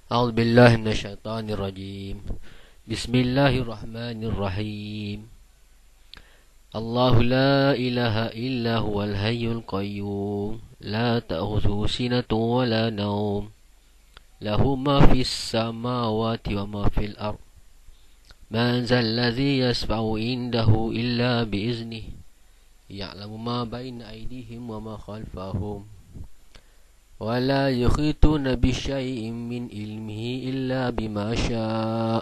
أعوذ بالله من الشيطان الرجيم. بسم الله الرحمن الرحيم. الله لا إله إلا هو الحي القيوم لا تأخذه سنة ولا نوم له ما في السماوات وما في الأرض من ذا الذي يشفع عنده إلا بإذنه يعلم ما بين أيديهم وما خلفهم ولا يحيطون بشيء من علمه إلا بما شاء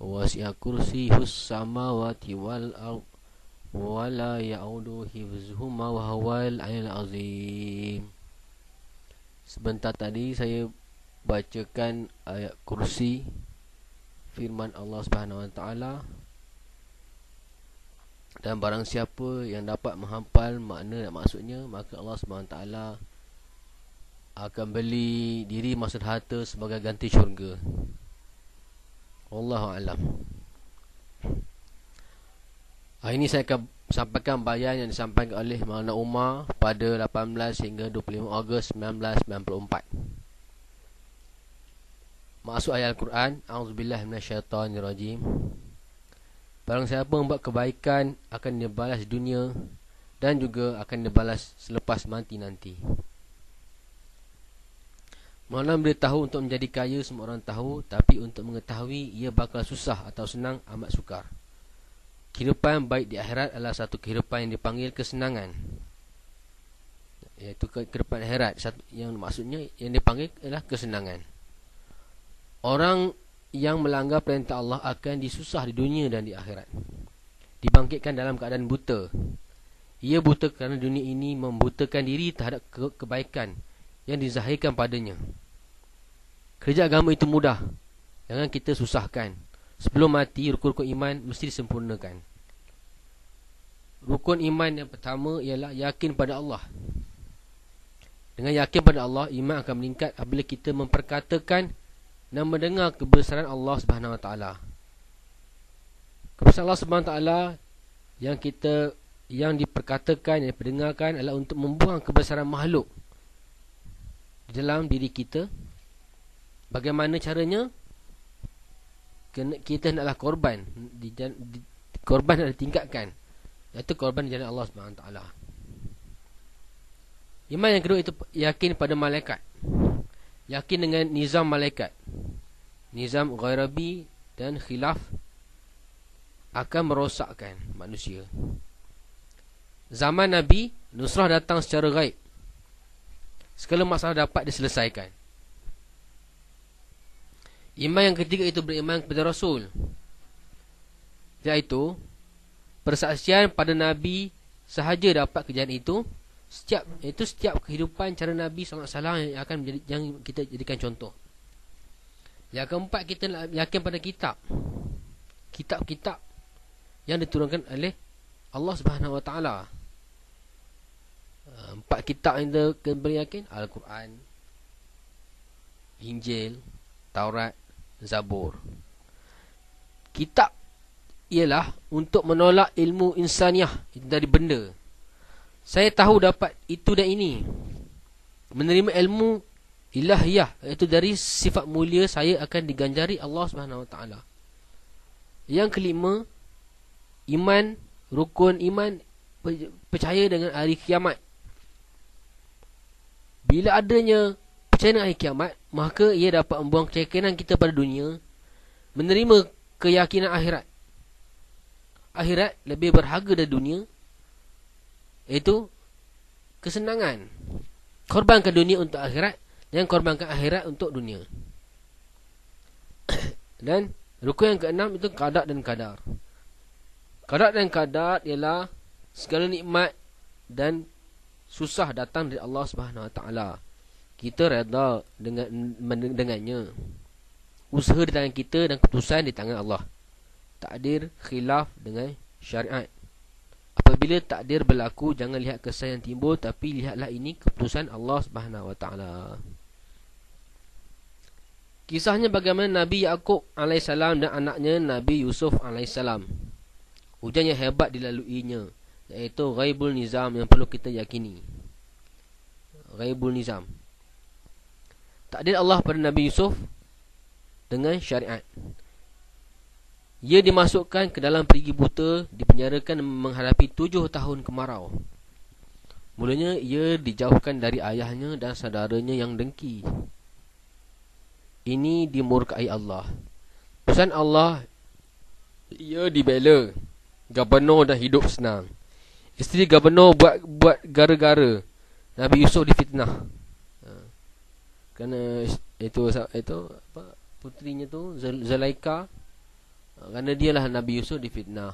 وسع كرسيه السماوات والأرض ولا يعود حفظهما وهو العلي العظيم. Sebentar tadi saya bacakan ayat kursi, firman Allah Subhanahu Wa Taala, dan barang siapa yang dapat menghafal makna dan maksudnya, maka Allah Subhanahu Wa Taala akan beli diri maksud harta sebagai ganti syurga. Wallahu a'lam. Hari ini saya akan sampaikan bayan yang disampaikan oleh Maulana Umar pada 18 hingga 25 Ogos 1994. Maksud ayat Al-Quran, A'udzubillahi minasyaitonirrajim. Barang siapa membuat kebaikan akan dibalas di dunia dan juga akan dibalas selepas mati nanti. Maulana beritahu untuk menjadi kaya semua orang tahu, tapi untuk mengetahui ia bakal susah atau senang amat sukar. Kehidupan baik di akhirat adalah satu kehidupan yang dipanggil kesenangan, iaitu kehidupan akhirat, yang maksudnya yang dipanggil adalah kesenangan. Orang yang melanggar perintah Allah akan disusah di dunia dan di akhirat. Dibangkitkan dalam keadaan buta. Ia buta kerana dunia ini membutakan diri terhadap kebaikan yang dizahirkan padanya. Kerja agama itu mudah, jangan kita susahkan. Sebelum mati, rukun-rukun iman mesti disempurnakan. Rukun iman yang pertama ialah yakin pada Allah. Dengan yakin pada Allah, iman akan meningkat apabila kita memperkatakan dan mendengar kebesaran Allah Subhanahu Wa Taala. Kebesaran Allah Subhanahu Wa Taala yang diperkatakan, yang diperdengarkan adalah untuk membuang kebesaran makhluk di dalam diri kita. Bagaimana caranya? Kita hendaklah korban. Korban adalah ditingkatkan, iaitu korban di jalan Allah SWT. Iman yang kedua itu yakin pada malaikat. Yakin dengan nizam malaikat. Nizam ghairabi dan khilaf akan merosakkan manusia. Zaman Nabi, nusrah datang secara gaib. Segala masalah dapat diselesaikan. Iman yang ketiga itu beriman kepada Rasul, iaitu persaksian pada Nabi sahaja dapat kejadian itu. Setiap kehidupan cara Nabi SAW yang kita jadikan contoh. Yang keempat, kita yakin pada kitab-kitab yang diturunkan oleh Allah Subhanahu Wa Taala. 4 kitab yang kita yakin: Al-Quran, Injil, Taurat, Zabur. Kitab ialah untuk menolak ilmu insaniah dari benda. Saya tahu dapat itu dan ini. Menerima ilmu ilahiyah, iaitu dari sifat mulia saya akan diganjari Allah Subhanahu Wa Taala. Yang kelima, iman, rukun iman, percaya dengan hari kiamat. Bila adanya percaya dengan hari kiamat, maka ia dapat membuang keyakinan kita pada dunia, menerima keyakinan akhirat. Akhirat lebih berharga dari dunia, iaitu kesenangan. Korbankan dunia untuk akhirat, dan korbankan akhirat untuk dunia. Dan rukun yang keenam itu qada dan qadar. Qada dan qadar ialah segala nikmat dan susah datang dari Allah Subhanahu Wa Taala. Kita redha dengannya. Usaha di tangan kita dan keputusan di tangan Allah. Takdir khilaf dengan syariat. Apabila takdir berlaku, jangan lihat kesan yang timbul, tapi lihatlah ini keputusan Allah Subhanahu Wa Taala. Kisahnya bagaimana Nabi Yaqub alaihissalam dan anaknya Nabi Yusuf alaihissalam. Ujian yang hebat dilaluinya, iaitu ghaibul nizam yang perlu kita yakini. Ghaibul nizam. Takdir Allah pada Nabi Yusuf dengan syariat. Ia dimasukkan ke dalam perigi buta, dipenjarakan menghadapi 7 tahun kemarau. Mulanya ia dijauhkan dari ayahnya dan saudaranya yang dengki. Ini dimurkai Allah. Pesan Allah, ia dibela. Gubernur dah hidup senang. Isteri gubernur buat gara-gara. Nabi Yusuf difitnah. Kerana itu apa, putrinya tu Zulaikha, kerana dialah Nabi Yusuf difitnah.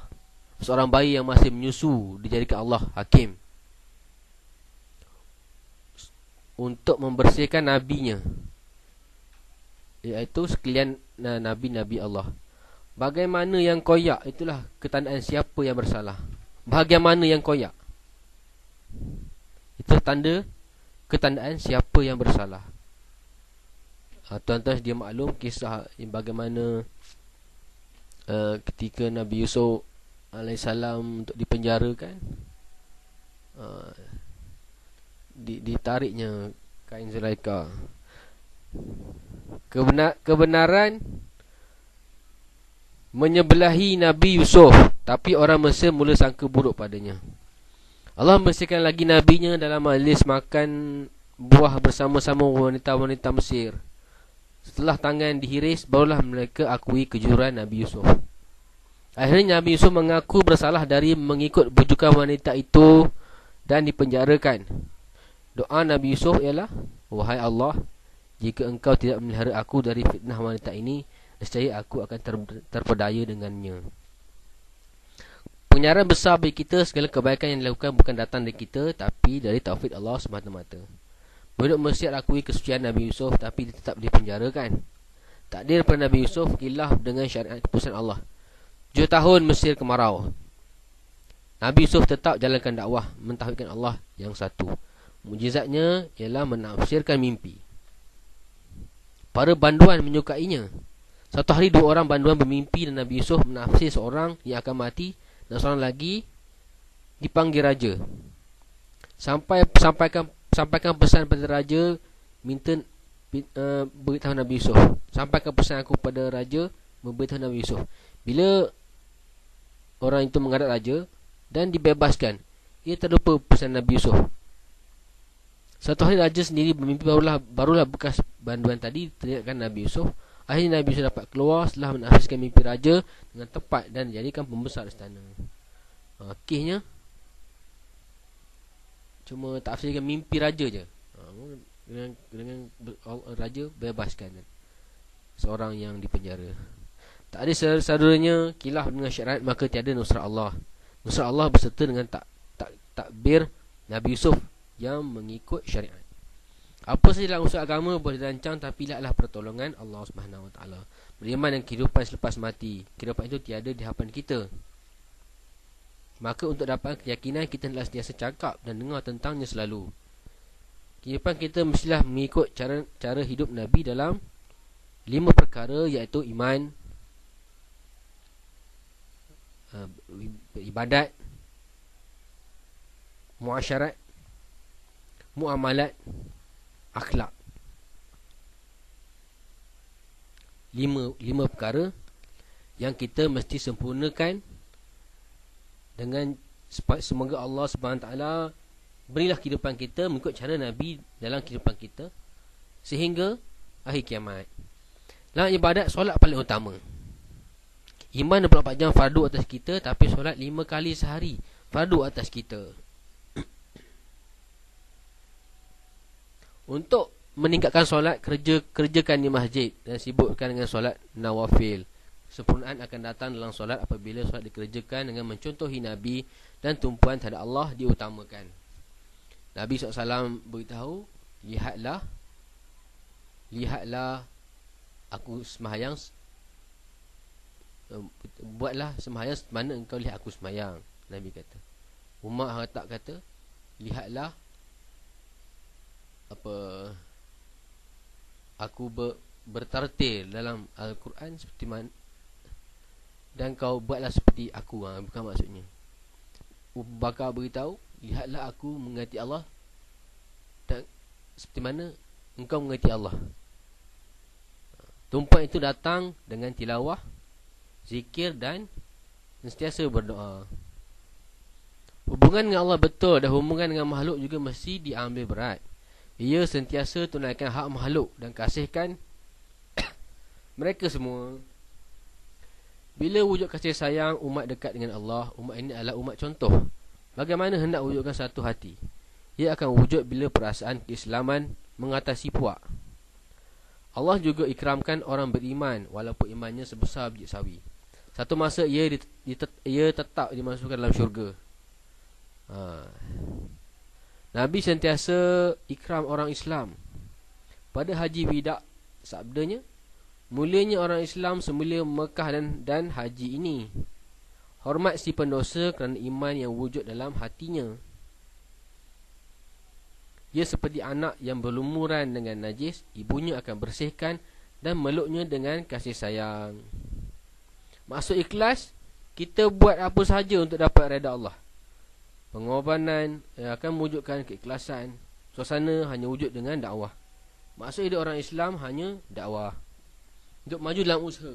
Seorang bayi yang masih menyusu dijadikan Allah hakim untuk membersihkan nabinya, iaitu sekalian nabi-nabi Allah. Bagaimana yang koyak, itulah ketandaan siapa yang bersalah. Bagaimana yang koyak, itu tanda ketandaan siapa yang bersalah. Tuan-tuan dia maklum kisah bagaimana ketika Nabi Yusuf alaihissalam untuk dipenjarakan, ditariknya kain Zulaikha. Kebenaran menyebelahi Nabi Yusuf, tapi orang Mesir mula sangka buruk padanya. Allah membersihkan lagi nabinya dalam majlis makan buah bersama-sama wanita-wanita Mesir. Setelah tangan dihiris, barulah mereka akui kejujuran Nabi Yusuf. Akhirnya Nabi Yusuf mengaku bersalah dari mengikut bujukan wanita itu dan dipenjarakan. Doa Nabi Yusuf ialah, wahai Allah, jika engkau tidak memelihara aku dari fitnah wanita ini, nescaya aku akan terpedaya dengannya. Penyaran besar bagi kita, segala kebaikan yang dilakukan bukan datang dari kita, tapi dari taufik Allah semata-mata. Penduduk Mesir akui kesucian Nabi Yusuf, tapi dia tetap dipenjarakan. Takdir pada Nabi Yusuf khilaf dengan syariat keputusan Allah. 7 tahun Mesir kemarau. Nabi Yusuf tetap jalankan dakwah, mentauhidkan Allah yang satu. Mujizatnya ialah menafsirkan mimpi. Para banduan menyukainya. Satu hari 2 orang banduan bermimpi dan Nabi Yusuf menafsir seorang yang akan mati dan seorang lagi dipanggil raja. Sampaikan pesan pada raja, minta beritahu Nabi Yusuf. Sampaikan pesan aku pada raja, memberitahu Nabi Yusuf. Bila orang itu menghadap raja dan dibebaskan, ia terlupa pesan Nabi Yusuf. Satu hari raja sendiri bermimpi, barulah bekas banduan tadi teringatkan Nabi Yusuf. Akhirnya Nabi Yusuf dapat keluar setelah menafsirkan mimpi raja dengan tepat dan dijadikan pembesar istana. Kisahnya cuma tafsirkan mimpi raja je, dengan raja bebaskan seorang yang dipenjara. Tak ada saudaranya khilaf dengan syariat, maka tiada nusrat Allah. Nusrat Allah berserta dengan takbir Nabi Yusuf yang mengikut syariat. Apa saja dalam usul agama boleh dirancang, tapi tidaklah pertolongan Allah Subhanahu Wa Taala. Beriman dan kehidupan selepas mati, kehidupan itu tiada di hadapan kita. Maka untuk dapat keyakinan, kita hendaklah sentiasa cakap dan dengar tentangnya selalu. Kehidupan kita mestilah mengikut cara hidup Nabi dalam 5 perkara, iaitu iman, ibadat, muasyarat, muamalat, akhlak. 5 perkara yang kita mesti sempurnakan, dengan semoga Allah Subhanahu Taala berilah kehidupan kita mengikut cara Nabi dalam kehidupan kita sehingga akhir kiamat. Dalam ibadat, solat paling utama. Iman 24 jam fardu atas kita, tapi solat 5 kali sehari fardu atas kita. Untuk meningkatkan solat, kerjakan di masjid dan sibukkan dengan solat nawafil. Sempurnaan akan datang dalam solat apabila solat dikerjakan dengan mencontohi Nabi dan tumpuan terhadap Allah diutamakan. Nabi SAW beritahu, lihatlah aku sembahyang, buatlah sembahyang mana engkau lihat aku sembahyang. Nabi kata. Umar tak kata, lihatlah aku bertartil dalam Al-Quran seperti mana, dan kau buatlah seperti aku. Bukan maksudnya. Abu Bakar beritahu, lihatlah aku mengerti Allah dan seperti mana engkau mengerti Allah. Tumpang itu datang dengan tilawah, zikir dan sentiasa berdoa. Hubungan dengan Allah betul, dan hubungan dengan makhluk juga mesti diambil berat. Ia sentiasa tunaikan hak makhluk dan kasihkan mereka semua. Bila wujud kasih sayang umat dekat dengan Allah, umat ini adalah umat contoh bagaimana hendak wujudkan satu hati. Ia akan wujud bila perasaan keislaman mengatasi puak. Allah juga ikramkan orang beriman walaupun imannya sebesar biji sawi. Satu masa ia tetap dimasukkan dalam syurga. Nabi sentiasa ikram orang Islam. Pada Haji Wida sabdanya, mulianya orang Islam semula Mekah dan haji ini. Hormat si pendosa kerana iman yang wujud dalam hatinya. Ia seperti anak yang berlumuran dengan najis, ibunya akan bersihkan dan meluknya dengan kasih sayang. Maksud ikhlas, kita buat apa sahaja untuk dapat redha Allah. Pengorbanan akan mewujudkan keikhlasan. Suasana hanya wujud dengan dakwah. Maksud hidup orang Islam hanya dakwah. Untuk maju dalam usaha.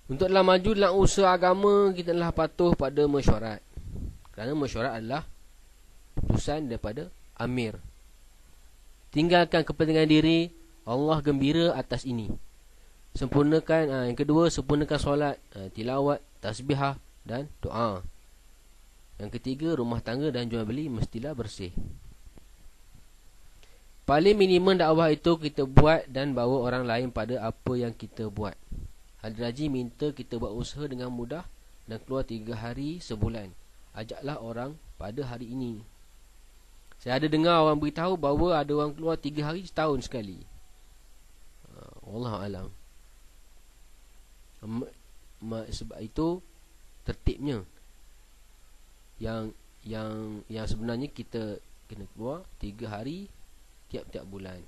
Untuk dalam maju dalam usaha agama, kita adalah patuh pada mesyuarat. Kerana mesyuarat adalah putusan daripada amir. Tinggalkan kepentingan diri, Allah gembira atas ini. Sempurnakan, yang kedua, sempurnakan solat, tilawat, tasbihah dan doa. Yang ketiga, rumah tangga dan jual beli mestilah bersih. Paling minimum dakwah itu kita buat dan bawa orang lain pada apa yang kita buat. Hadir Haji minta kita buat usaha dengan mudah dan keluar 3 hari sebulan. Ajaklah orang pada hari ini. Saya ada dengar orang beritahu bahawa ada orang keluar 3 hari setahun sekali. Wallahualam. Sebab itu tertibnya yang sebenarnya kita kena keluar 3 hari tiap-tiap bulan.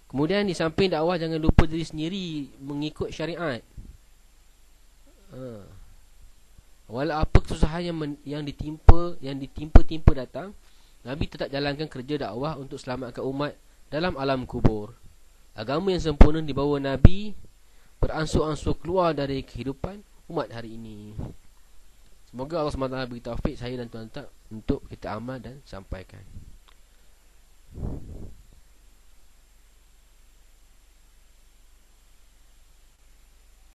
Kemudian di samping dakwah, jangan lupa diri sendiri mengikut syariat. Walau apa kesusahan yang ditimpa datang, Nabi tetap jalankan kerja dakwah untuk selamatkan umat dalam alam kubur. Agama yang sempurna dibawa Nabi beransur-ansur keluar dari kehidupan umat hari ini. Semoga Allah SWT beri taufik saya dan tuan-tuan untuk kita amal dan sampaikan.